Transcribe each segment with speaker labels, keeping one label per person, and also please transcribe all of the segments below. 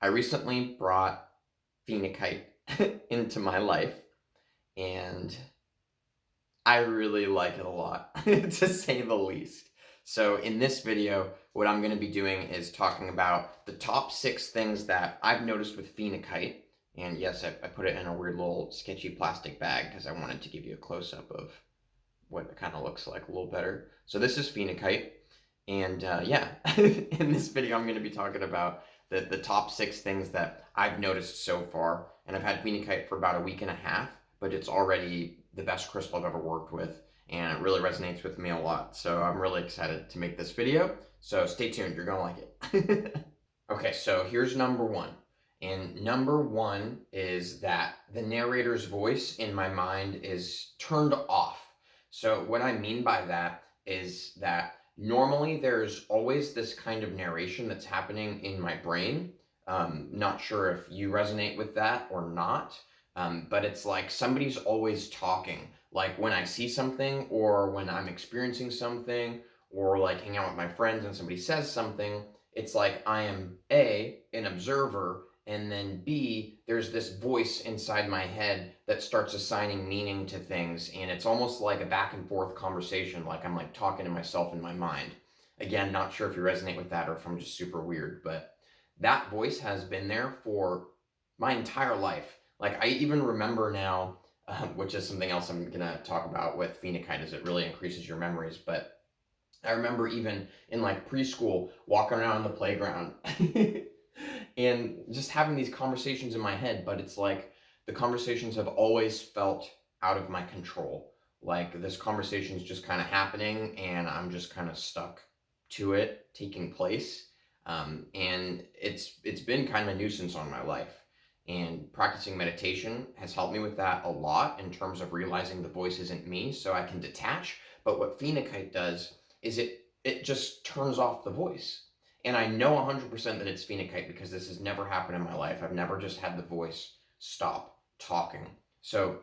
Speaker 1: I recently brought Phenakite into my life, and I really like it a lot, to say the least. So in this video, what I'm going to be doing is talking about the top 6 things that I've noticed with Phenakite. And yes, I put it in a weird little sketchy plastic bag because I wanted to give you a close-up of what it kind of looks like a little better. So this is Phenakite. And yeah, in this video, I'm going to be talking about the top 6 things that I've noticed so far. And I've had Phenakite for about a week and a half, but it's already the best crystal I've ever worked with. And it really resonates with me a lot. So I'm really excited to make this video. So stay tuned, you're going to like it. Okay, so here's number 1. And number 1 is that the narrator's voice in my mind is turned off. So what I mean by that is that normally there's always this kind of narration that's happening in my brain. Not sure if you resonate with that or not, but it's like somebody's always talking. Like when I see something or when I'm experiencing something or like hang out with my friends and somebody says something, it's like I am A, an observer, and then B, there's this voice inside my head that starts assigning meaning to things, and it's almost like a back and forth conversation, like I'm like talking to myself in my mind. Again, not sure if you resonate with that or if I'm just super weird, but that voice has been there for my entire life. Like I even remember now, which is something else I'm gonna talk about with Phenakite, is it really increases your memories, but I remember even in like preschool walking around the playground and just having these conversations in my head, but it's like the conversations have always felt out of my control. Like this conversation is just kind of happening and I'm just kind of stuck to it taking place. And it's been kind of a nuisance on my life. And practicing meditation has helped me with that a lot in terms of realizing the voice isn't me, so I can detach. But what Phenakite does is it just turns off the voice. And I know 100% that it's Phenakite because this has never happened in my life. I've never just had the voice stop talking. So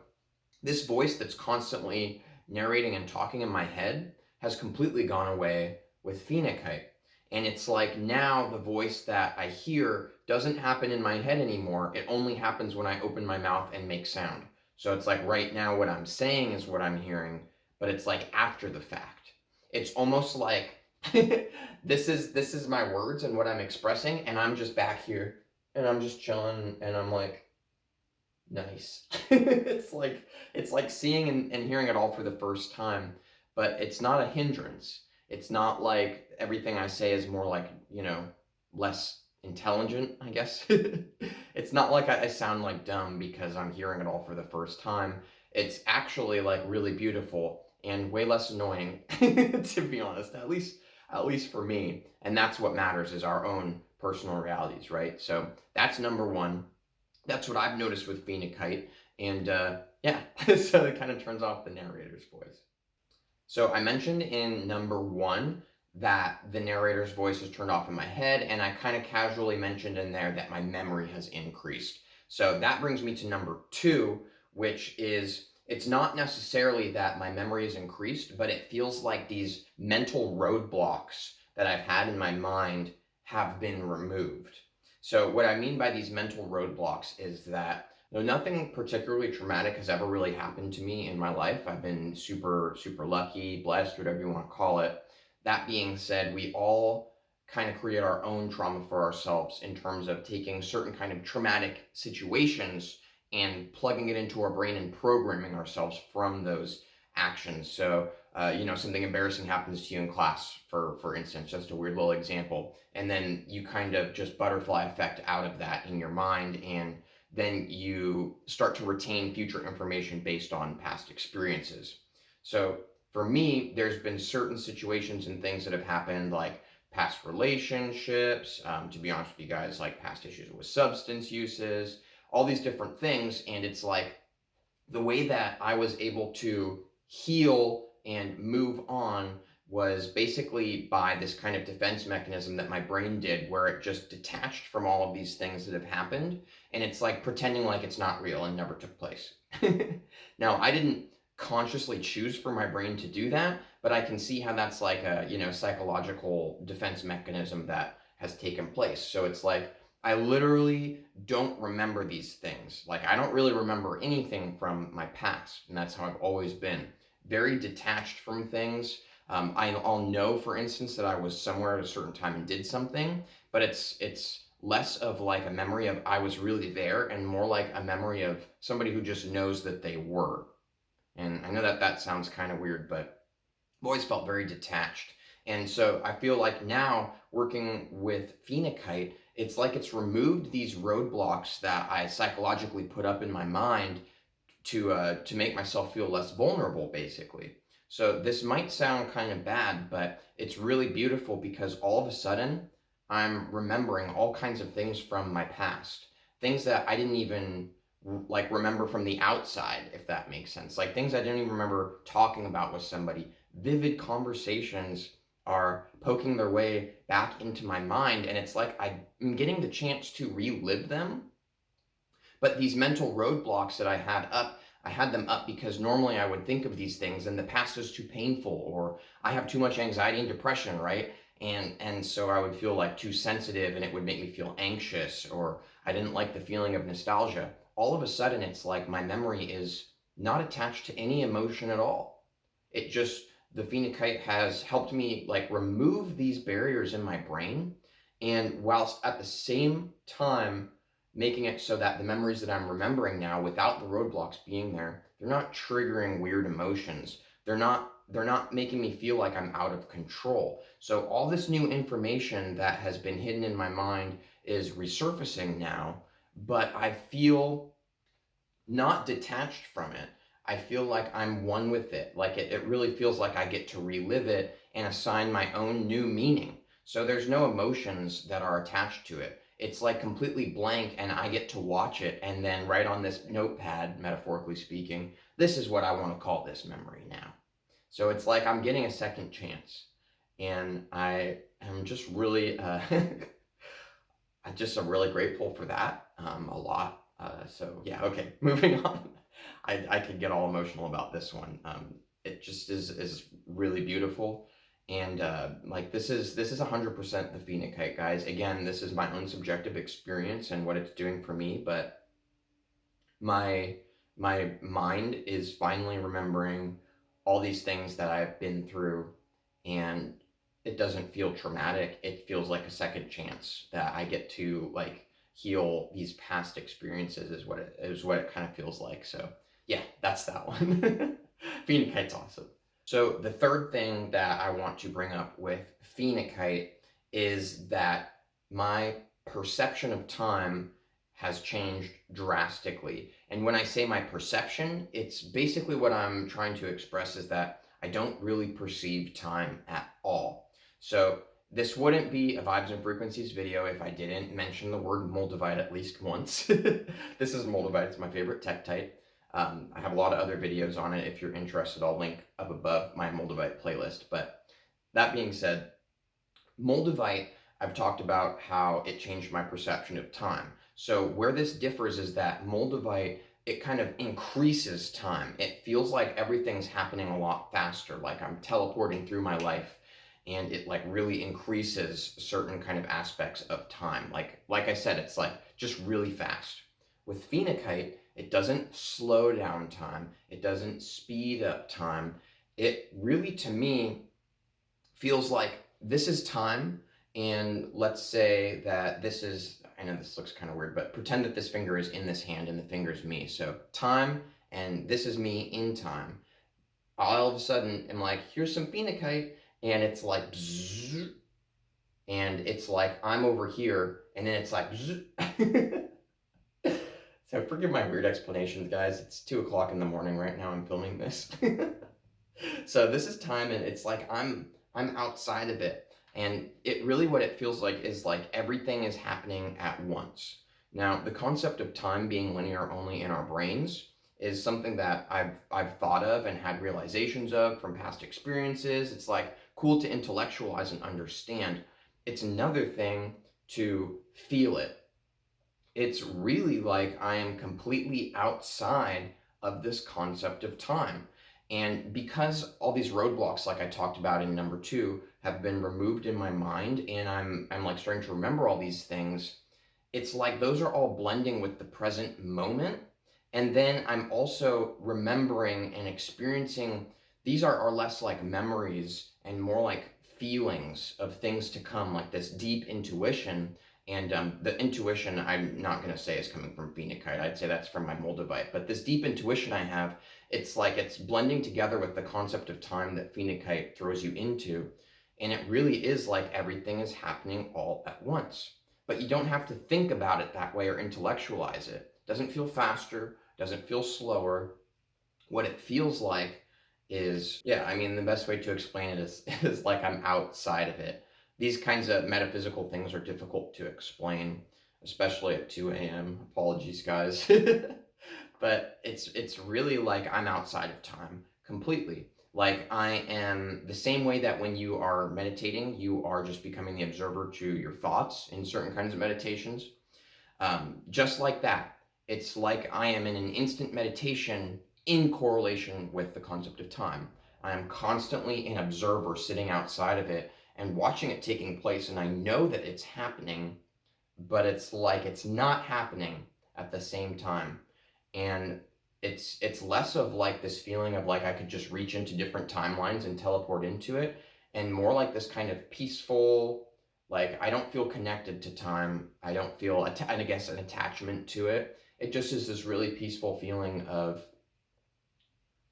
Speaker 1: this voice that's constantly narrating and talking in my head has completely gone away with Phenakite. And it's like now the voice that I hear doesn't happen in my head anymore. It only happens when I open my mouth and make sound. So it's like right now what I'm saying is what I'm hearing, but it's like after the fact. It's almost like this is my words and what I'm expressing, and I'm just back here and I'm just chilling and I'm like, nice. It's like seeing and hearing it all for the first time, but it's not a hindrance. It's not like everything I say is more like, less intelligent, I guess. It's not like I sound like dumb because I'm hearing it all for the first time. It's actually like really beautiful and way less annoying, to be honest, at least for me. And that's what matters, is our own personal realities, right? So that's number 1. That's what I've noticed with Phenakite. And yeah, so it kind of turns off the narrator's voice. So I mentioned in number 1 that the narrator's voice is turned off in my head, and I kind of casually mentioned in there that my memory has increased. So that brings me to number 2, which is it's not necessarily that my memory is increased, but it feels like these mental roadblocks that I've had in my mind have been removed. So what I mean by these mental roadblocks is that nothing particularly traumatic has ever really happened to me in my life. I've been super, super lucky, blessed, whatever you want to call it. That being said, we all kind of create our own trauma for ourselves in terms of taking certain kind of traumatic situations and plugging it into our brain and programming ourselves from those actions. So, something embarrassing happens to you in class, for instance, just a weird little example, and then you kind of just butterfly effect out of that in your mind, and then you start to retain future information based on past experiences. So for me, there's been certain situations and things that have happened, like past relationships, to be honest with you guys, like past issues with substance uses, all these different things. And it's like the way that I was able to heal and move on was basically by this kind of defense mechanism that my brain did, where it just detached from all of these things that have happened, and it's like pretending like it's not real and never took place. Now, I didn't consciously choose for my brain to do that, but I can see how that's like a, psychological defense mechanism that has taken place. So it's like I literally don't remember these things. Like, I don't really remember anything from my past, and that's how I've always been. Very detached from things. I'll know, for instance, that I was somewhere at a certain time and did something, but it's less of like a memory of I was really there and more like a memory of somebody who just knows that they were. And I know that that sounds kind of weird, but I've always felt very detached. And so I feel like now working with Phenakite, it's like it's removed these roadblocks that I psychologically put up in my mind to make myself feel less vulnerable, basically. So this might sound kind of bad, but it's really beautiful because all of a sudden I'm remembering all kinds of things from my past, things that I didn't even like remember from the outside, if that makes sense. Like things I didn't even remember talking about with somebody. Vivid conversations are poking their way back into my mind, and it's like I'm getting the chance to relive them. But these mental roadblocks that I had them up because normally I would think of these things and the past is too painful, or I have too much anxiety and depression, right? And so I would feel like too sensitive and it would make me feel anxious, or I didn't like the feeling of nostalgia. All of a sudden it's like my memory is not attached to any emotion at all. It just, the Phenakite has helped me like remove these barriers in my brain, and whilst at the same time making it so that the memories that I'm remembering now without the roadblocks being there, they're not triggering weird emotions. They're not making me feel like I'm out of control. So all this new information that has been hidden in my mind is resurfacing now, but I feel not detached from it. I feel like I'm one with it. Like it really feels like I get to relive it and assign my own new meaning. So there's no emotions that are attached to it. It's like completely blank, and I get to watch it and then write on this notepad, metaphorically speaking, this is what I want to call this memory now. So it's like I'm getting a second chance. And I am just really I just am really grateful for that, a lot. So yeah, okay, moving on. I could get all emotional about this one. It just is really beautiful, and like this is 100% the Phenakite, guys. Again, this is my own subjective experience and what it's doing for me, but my my mind is finally remembering all these things that I've been through, and it doesn't feel traumatic. It feels like a second chance that I get to like heal these past experiences is what it kind of feels like. So yeah, that's that one. Phenakite's awesome. So the third thing that I want to bring up with Phenakite is that my perception of time has changed drastically. And when I say my perception, it's basically what I'm trying to express is that I don't really perceive time at all. So this wouldn't be a Vibes and Frequencies video if I didn't mention the word Moldavite at least once. This is Moldavite, it's my favorite tektite. I have a lot of other videos on it. If you're interested, I'll link up above my Moldavite playlist. But that being said, Moldavite, I've talked about how it changed my perception of time. So where this differs is that Moldavite, it kind of increases time. It feels like everything's happening a lot faster, like I'm teleporting through my life, and it like really increases certain kind of aspects of time. Like I said, it's like just really fast. With Phenakite, it doesn't slow down time. It doesn't speed up time. It really, to me, feels like this is time, and let's say that this is, I know this looks kind of weird, but pretend that this finger is in this hand and the finger is me. So time, and this is me in time. All of a sudden, I'm like, here's some Phenakite, and it's like, bzzz, and it's like, I'm over here, and then it's like, bzzz. So forgive my weird explanations, guys. It's 2 o'clock in the morning right now. I'm filming this. So this is time, and it's like I'm outside of it, and it really, what it feels like is like everything is happening at once. Now, the concept of time being linear only in our brains is something that I've thought of and had realizations of from past experiences. It's like cool to intellectualize and understand. It's another thing to feel it. It's really like I am completely outside of this concept of time. And because all these roadblocks, like I talked about in number 2, have been removed in my mind, and I'm like starting to remember all these things, it's like those are all blending with the present moment. And then I'm also remembering and experiencing, these are less like memories and more like feelings of things to come, like this deep intuition. And the intuition, I'm not going to say is coming from Phenakite. I'd say that's from my Moldavite. But this deep intuition I have, it's like it's blending together with the concept of time that Phenakite throws you into. And it really is like everything is happening all at once. But you don't have to think about it that way or intellectualize it. It doesn't feel faster, doesn't feel slower. What it feels like is, yeah, I mean, the best way to explain it is like I'm outside of it. These kinds of metaphysical things are difficult to explain, especially at 2 a.m. Apologies, guys. But it's really like I'm outside of time completely. Like I am the same way that when you are meditating, you are just becoming the observer to your thoughts in certain kinds of meditations. Just like that, it's like I am in an instant meditation in correlation with the concept of time. I am constantly an observer sitting outside of it and watching it taking place, and I know that it's happening, but it's like it's not happening at the same time. And it's less of like this feeling of like I could just reach into different timelines and teleport into it, and more like this kind of peaceful, like I don't feel connected to time. I don't feel I guess an attachment to it. It just is this really peaceful feeling of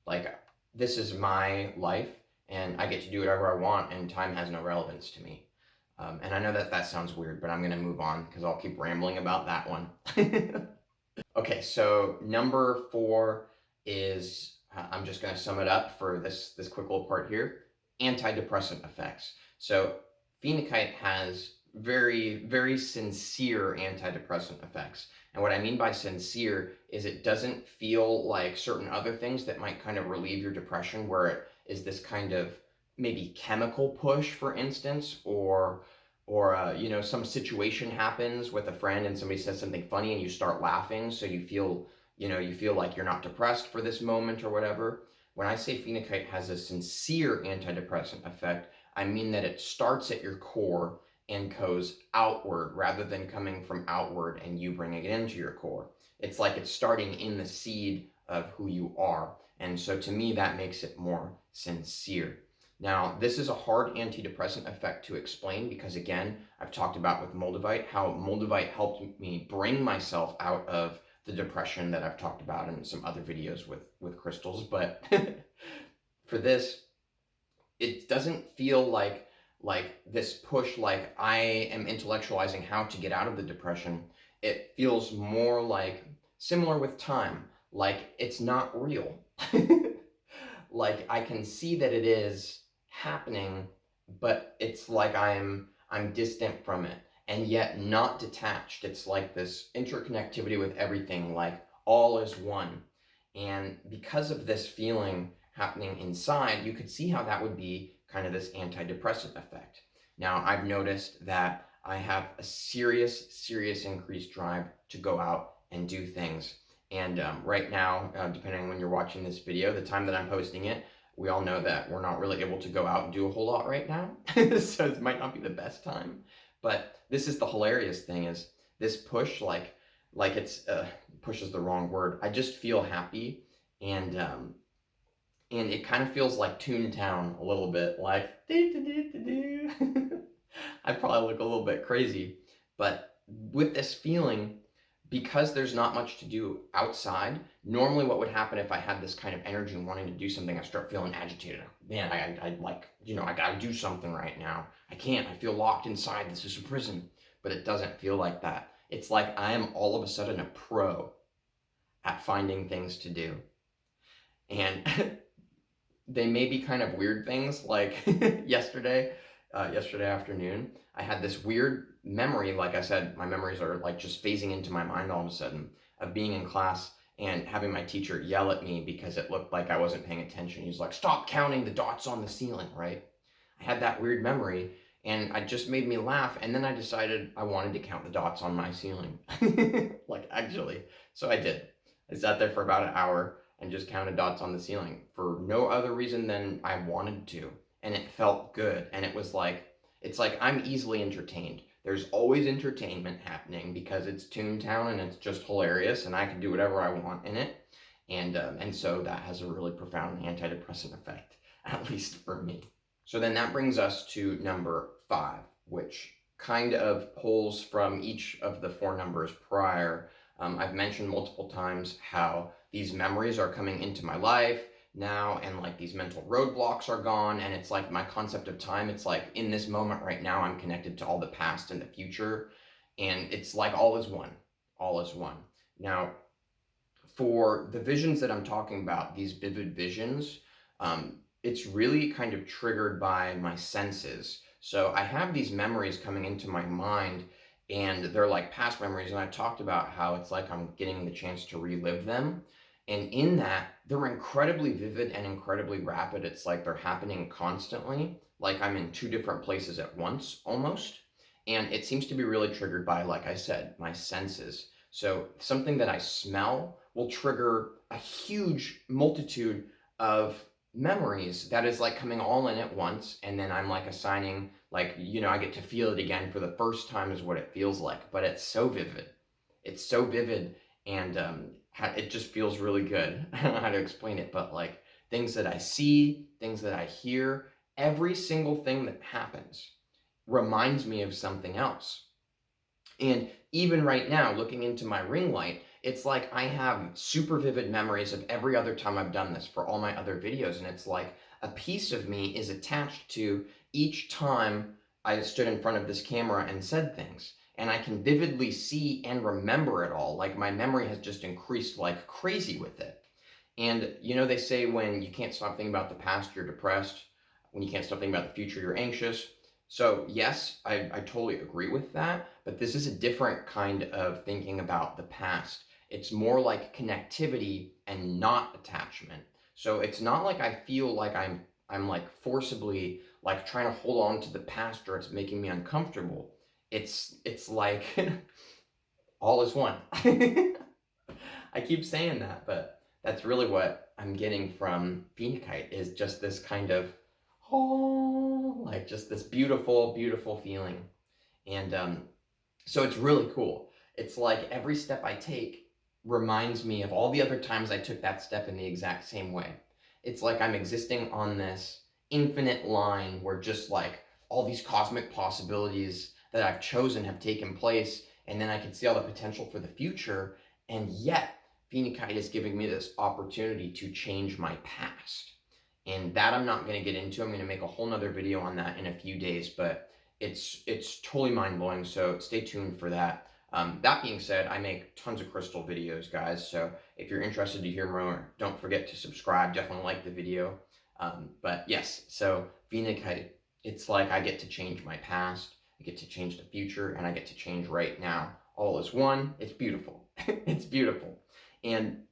Speaker 1: like this is my life and I get to do whatever I want and time has no relevance to me. And I know that that sounds weird, but I'm going to move on because I'll keep rambling about that one. Okay, so number 4 is, I'm just going to sum it up for this quick little part here, antidepressant effects. So Phenakite has very, very sincere antidepressant effects. And what I mean by sincere is it doesn't feel like certain other things that might kind of relieve your depression, where it is this kind of maybe chemical push, for instance, or you know, some situation happens with a friend and somebody says something funny and you start laughing, so you feel, you know, you feel like you're not depressed for this moment or whatever. When I say Phenakite has a sincere antidepressant effect, I mean that it starts at your core and goes outward rather than coming from outward and you bringing it into your core. It's like it's starting in the seed of who you are. And so to me, that makes it more sincere. Now, this is a hard antidepressant effect to explain because, again, I've talked about with Moldavite, how Moldavite helped me bring myself out of the depression that I've talked about in some other videos with crystals. But for this, it doesn't feel like this push, like I am intellectualizing how to get out of the depression. It feels more like similar with time, like it's not real. Like I can see that it is happening, but it's like I'm distant from it and yet not detached. It's like this interconnectivity with everything, like all is one. And because of this feeling happening inside, you could see how that would be kind of this antidepressant effect. Now, I've noticed that I have a serious increased drive to go out and do things. And right now, depending on when you're watching this video, the time that I'm posting it, we all know that we're not really able to go out and do a whole lot right now. So it might not be the best time. But this is the hilarious thing, is this push, like it's, push is the wrong word. I just feel happy, and it kind of feels like Toontown a little bit, like I probably look a little bit crazy, but with this feeling, because there's not much to do outside, normally what would happen if I had this kind of energy and wanting to do something, I start feeling agitated. Man, I like, you know, I gotta do something right now. I can't, I feel locked inside, this is a prison. But it doesn't feel like that. It's like I am all of a sudden a pro at finding things to do. And they may be kind of weird things, like yesterday afternoon, I had this weird memory. Like I said, my memories are like just phasing into my mind all of a sudden, of being in class and having my teacher yell at me because it looked like I wasn't paying attention. He's like, "Stop counting the dots on the ceiling," right? I had that weird memory and it just made me laugh. And then I decided I wanted to count the dots on my ceiling. Like, actually. So I did. I sat there for about an hour and just counted dots on the ceiling for no other reason than I wanted to. And it felt good. And it was like, it's like I'm easily entertained. There's always entertainment happening because it's Toontown and it's just hilarious and I can do whatever I want in it. And so that has a really profound antidepressant effect, at least for me. So then that brings us to number 5, which kind of pulls from each of the 4 numbers prior. I've mentioned multiple times how these memories are coming into my life now, and like these mental roadblocks are gone, and it's like my concept of time, it's like in this moment right now I'm connected to all the past and the future, and it's like all is one. All is one. Now, for the visions that I'm talking about, these vivid visions, it's really kind of triggered by my senses. So I have these memories coming into my mind, and they're like past memories, and I talked about how it's like I'm getting the chance to relive them. And in that, they're incredibly vivid and incredibly rapid. It's like they're happening constantly, like I'm in 2 different places at once almost. And it seems to be really triggered by, like I said, my senses. So something that I smell will trigger a huge multitude of memories that is like coming all in at once, and then I'm like assigning, like, I get to feel it again for the first time is what it feels like, but it's so vivid. It's so vivid, and it just feels really good. I don't know how to explain it, but like things that I see, things that I hear, every single thing that happens reminds me of something else. And even right now, looking into my ring light, it's like I have super vivid memories of every other time I've done this for all my other videos. And it's like a piece of me is attached to each time I stood in front of this camera and said things. And I can vividly see and remember it all. Like my memory has just increased like crazy with it. And they say when you can't stop thinking about the past, you're depressed. When you can't stop thinking about the future, you're anxious. So yes, I totally agree with that, but this is a different kind of thinking about the past. It's more like connectivity and not attachment. So it's not like I feel like I'm like forcibly like trying to hold on to the past or it's making me uncomfortable. It's like all is one. I keep saying that, but that's really what I'm getting from Phenakite, is just this kind of, oh, like just this beautiful, beautiful feeling. And so it's really cool. It's like every step I take reminds me of all the other times I took that step in the exact same way. It's like I'm existing on this infinite line where just like all these cosmic possibilities that I've chosen have taken place, and then I can see all the potential for the future, and yet Phenakite is giving me this opportunity to change my past. And that I'm not going to get into. I'm going to make a whole nother video on that in a few days, but it's totally mind-blowing, so stay tuned for that. That being said, I make tons of crystal videos, guys, so if you're interested to hear more, don't forget to subscribe. Definitely like the video. But yes, so Phenakite, it's like I get to change my past, I get to change the future, and I get to change right now. All is one. It's beautiful. It's beautiful. And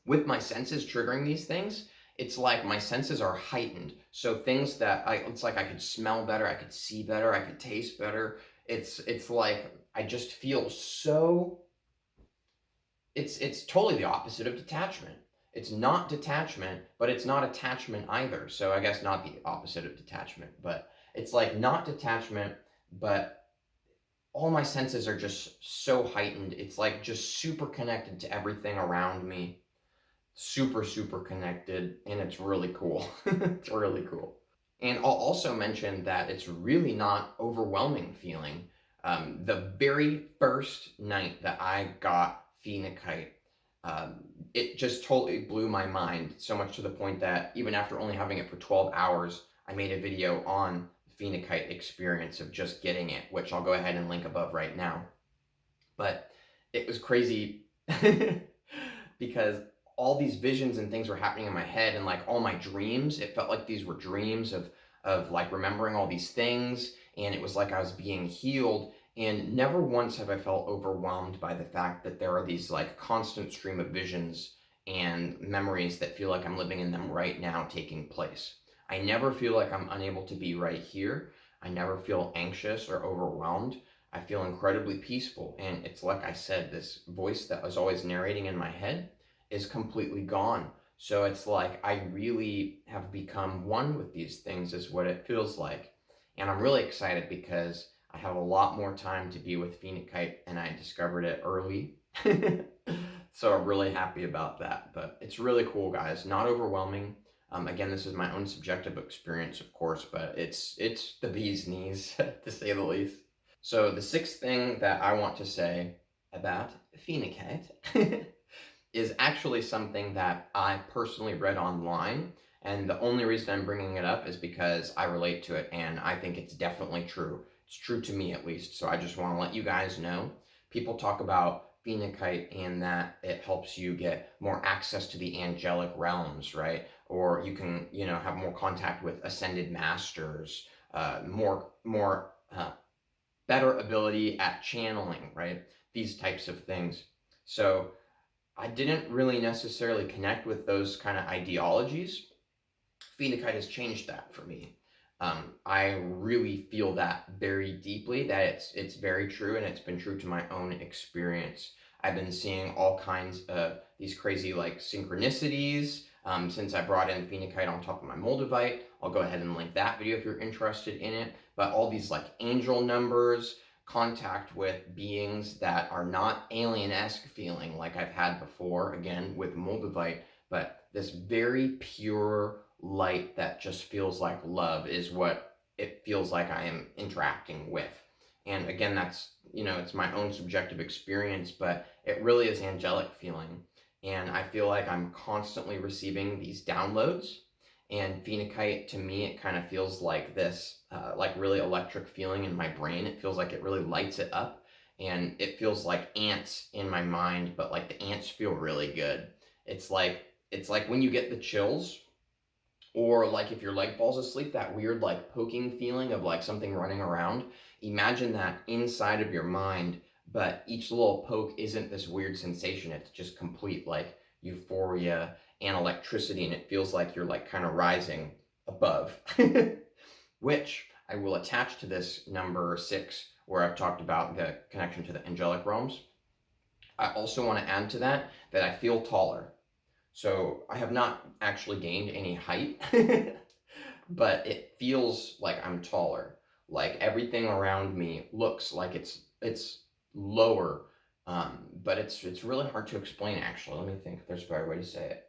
Speaker 1: with my senses triggering these things, it's like my senses are heightened. So things that it's like I could smell better, I could see better, I could taste better. It's like I just feel so, it's totally the opposite of detachment. It's not detachment, but it's not attachment either. So I guess not the opposite of detachment, but it's like not detachment, but all my senses are just so heightened. It's like just super connected to everything around me. Super, super connected, and it's really cool. It's really cool. And I'll also mention that it's really not overwhelming feeling. The very first night that I got Phenakite, it just totally blew my mind, so much to the point that even after only having it for 12 hours, I made a video on the Phenakite experience of just getting it, which I'll go ahead and link above right now. But it was crazy because all these visions and things were happening in my head, and like all my dreams, it felt like these were dreams of like remembering all these things, and it was like I was being healed. And never once have I felt overwhelmed by the fact that there are these like constant stream of visions and memories that feel like I'm living in them right now taking place. I never feel like I'm unable to be right here. I never feel anxious or overwhelmed. I feel incredibly peaceful. And it's like I said, this voice that was always narrating in my head is completely gone. So it's like I really have become one with these things, is what it feels like. And I'm really excited because I have a lot more time to be with Phenakite, and I discovered it early. So I'm really happy about that. But it's really cool, guys. Not overwhelming. Again, this is my own subjective experience, of course, but it's the bee's knees, to say the least. So the sixth thing that I want to say about Phenakite is actually something that I personally read online, and the only reason I'm bringing it up is because I relate to it, and I think it's definitely true. It's true to me, at least, so I just want to let you guys know. People talk about Phenakite and that it helps you get more access to the angelic realms, right? Or you can, have more contact with ascended masters, better ability at channeling, right? These types of things. So I didn't really necessarily connect with those kind of ideologies. Phenakite has changed that for me. I really feel that very deeply, that it's very true, and it's been true to my own experience. I've been seeing all kinds of these crazy like synchronicities since I brought in Phenakite on top of my Moldavite. I'll go ahead and link that video if you're interested in it. But all these like angel numbers, contact with beings that are not alien-esque feeling like I've had before, again, with Moldavite, but this very pure light that just feels like love is what it feels like I am interacting with. And again, that's, it's my own subjective experience, but it really is angelic feeling. And I feel like I'm constantly receiving these downloads. And Phenakite, to me, it kind of feels like this, like really electric feeling in my brain. It feels like it really lights it up. And it feels like ants in my mind, but like the ants feel really good. It's like when you get the chills, or like if your leg falls asleep, that weird like poking feeling of like something running around. Imagine that inside of your mind, but each little poke isn't this weird sensation. It's just complete like euphoria and electricity, and it feels like you're like kind of rising above. Which I will attach to this number 6, where I've talked about the connection to the angelic realms. I also want to add to that I feel taller. So I have not actually gained any height, but it feels like I'm taller. Like everything around me looks like it's lower, but it's really hard to explain. Actually, let me think if there's a better way to say it.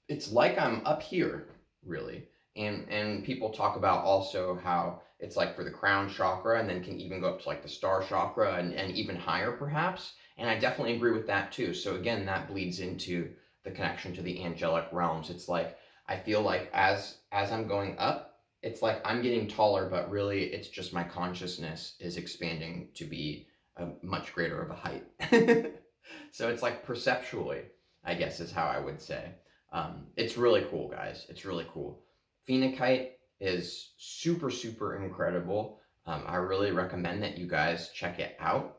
Speaker 1: It's like I'm up here, really. And people talk about also how it's like for the crown chakra, and then can even go up to like the star chakra, and even higher perhaps. And I definitely agree with that too. So again, that bleeds into the connection to the angelic realms. It's like I feel like as I'm going up, it's like I'm getting taller, but really it's just my consciousness is expanding to be a much greater of a height. So it's like perceptually, I guess is how I would say. It's really cool, guys. It's really cool. Phenakite is super, super incredible. I really recommend that you guys check it out.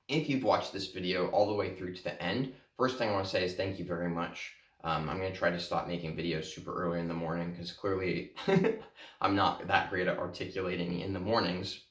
Speaker 1: If you've watched this video all the way through to the end, first thing I want to say is thank you very much. I'm going to try to stop making videos super early in the morning, because clearly I'm not that great at articulating in the mornings.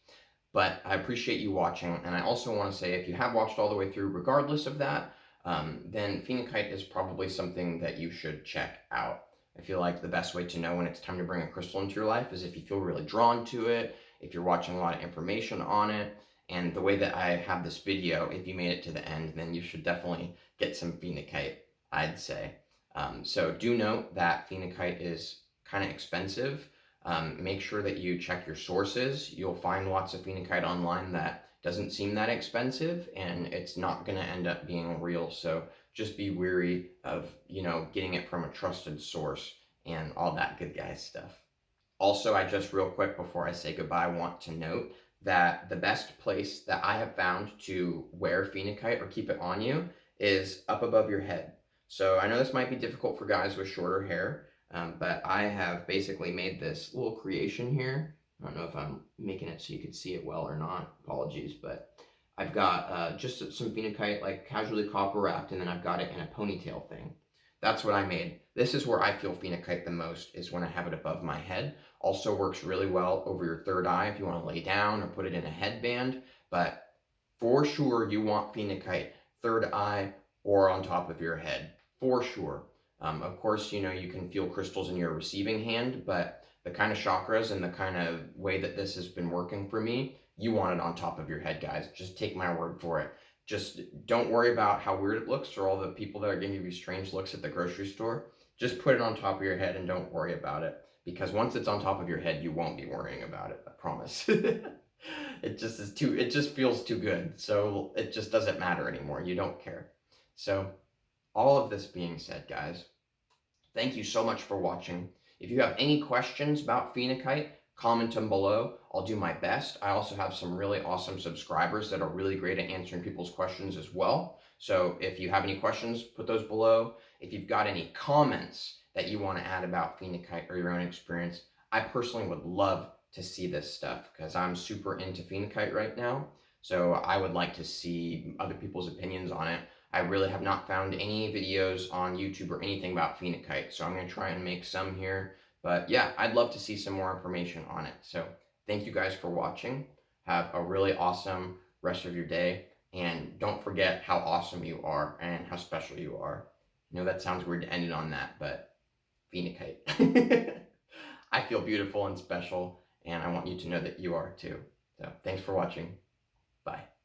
Speaker 1: But I appreciate you watching, and I also want to say if you have watched all the way through regardless of that, then Phenakite is probably something that you should check out. I feel like the best way to know when it's time to bring a crystal into your life is if you feel really drawn to it, if you're watching a lot of information on it, and the way that I have this video, if you made it to the end, then you should definitely get some Phenakite, I'd say. So do note that Phenakite is kind of expensive. Make sure that you check your sources. You'll find lots of Phenakite online that doesn't seem that expensive, and it's not going to end up being real. So just be wary of, getting it from a trusted source and all that good guy stuff. Also, I just real quick before I say goodbye, want to note that the best place that I have found to wear Phenakite or keep it on you is up above your head. So I know this might be difficult for guys with shorter hair, but I have basically made this little creation here. I don't know if I'm making it so you can see it well or not. Apologies, but I've got just some Phenakite like casually copper wrapped, and then I've got it in a ponytail thing. That's what I made. This is where I feel Phenakite the most, is when I have it above my head. Also works really well over your third eye if you want to lay down or put it in a headband. But for sure you want Phenakite third eye or on top of your head. For sure. Of course, you can feel crystals in your receiving hand, but the kind of chakras and the kind of way that this has been working for me, you want it on top of your head, guys. Just take my word for it. Just don't worry about how weird it looks or all the people that are giving you strange looks at the grocery store. Just put it on top of your head and don't worry about it. Because once it's on top of your head, you won't be worrying about it, I promise. It just feels too good. So it just doesn't matter anymore. You don't care. So all of this being said, guys, thank you so much for watching. If you have any questions about Phenakite, comment them below. I'll do my best. I also have some really awesome subscribers that are really great at answering people's questions as well. So if you have any questions, put those below. If you've got any comments that you want to add about Phenakite or your own experience, I personally would love to see this stuff because I'm super into Phenakite right now. So I would like to see other people's opinions on it. I really have not found any videos on YouTube or anything about Phenakite, so I'm going to try and make some here. But yeah, I'd love to see some more information on it. So thank you guys for watching. Have a really awesome rest of your day. And don't forget how awesome you are and how special you are. I know that sounds weird to end it on that, but Phenakite. I feel beautiful and special, and I want you to know that you are too. So thanks for watching. Bye.